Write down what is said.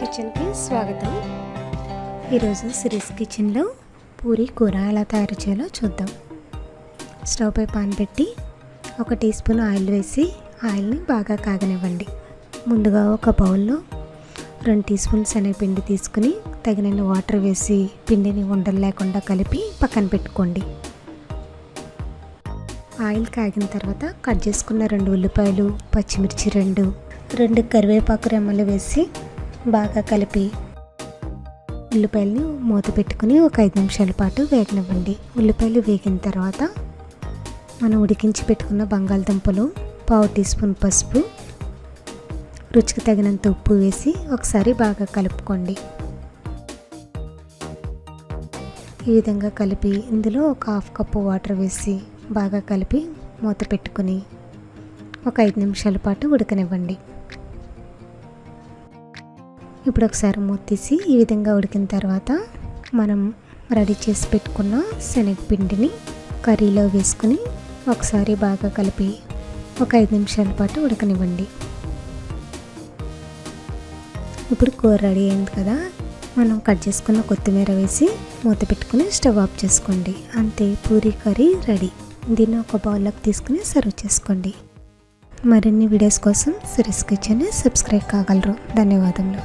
కిచెన్కి స్వాగతం. ఈరోజు సిరీస్ కిచెన్లో పూరి కూర ఎలా తయారు చేయాలో చూద్దాం. స్టవ్ పై పాన్ పెట్టి 1 టీ స్పూన్ ఆయిల్ వేసి ఆయిల్ని బాగా కాగనివ్వండి. ముందుగా ఒక బౌల్లో 2 టీ స్పూన్ శనగపిండి తీసుకుని తగినన్ని వాటర్ వేసి పిండిని ఉండలు లేకుండా కలిపి పక్కన పెట్టుకోండి. ఆయిల్ కాగిన తర్వాత కట్ చేసుకున్న 2 ఉల్లిపాయలు, పచ్చిమిర్చి 2 కరివేపాకు రెమ్మలు వేసి బాగా కలిపి ఉల్లిపాయలని మూత పెట్టుకుని ఒక 5 నిమిషాల పాటు వేగనివ్వండి. ఉల్లిపాయలు వేగిన తర్వాత మనం ఉడికించి పెట్టుకున్న బంగాళదుంపలు, 1/2 టీ స్పూన్ పసుపు, రుచికి తగినంత ఉప్పు వేసి ఒకసారి బాగా కలుపుకోండి. ఈ విధంగా కలిపి ఇందులో ఒక 1/2 కప్పు వాటర్ వేసి బాగా కలిపి మూత పెట్టుకుని ఒక 5 నిమిషాల పాటు ఉడకనివ్వండి. ఇప్పుడు ఒకసారి మూత తీసి ఈ విధంగా ఉడికిన తర్వాత మనం రెడీ చేసి పెట్టుకున్న శనగపిండిని కర్రీలో వేసుకుని ఒకసారి బాగా కలిపి ఒక 5 నిమిషాల పాటు ఉడకనివ్వండి. ఇప్పుడు కూర రెడీ అయింది కదా, మనం కట్ చేసుకున్న కొత్తిమీర వేసి మూత పెట్టుకుని స్టవ్ ఆఫ్ చేసుకోండి. అంతే, పూరీ కర్రీ రెడీ. దీన్ని ఒక బౌల్లోకి తీసుకుని సర్వ్ చేసుకోండి. మరిన్ని వీడియోస్ కోసం సిరీస్ కిచెన్ని సబ్స్క్రైబ్ కాగలరు. ధన్యవాదములు.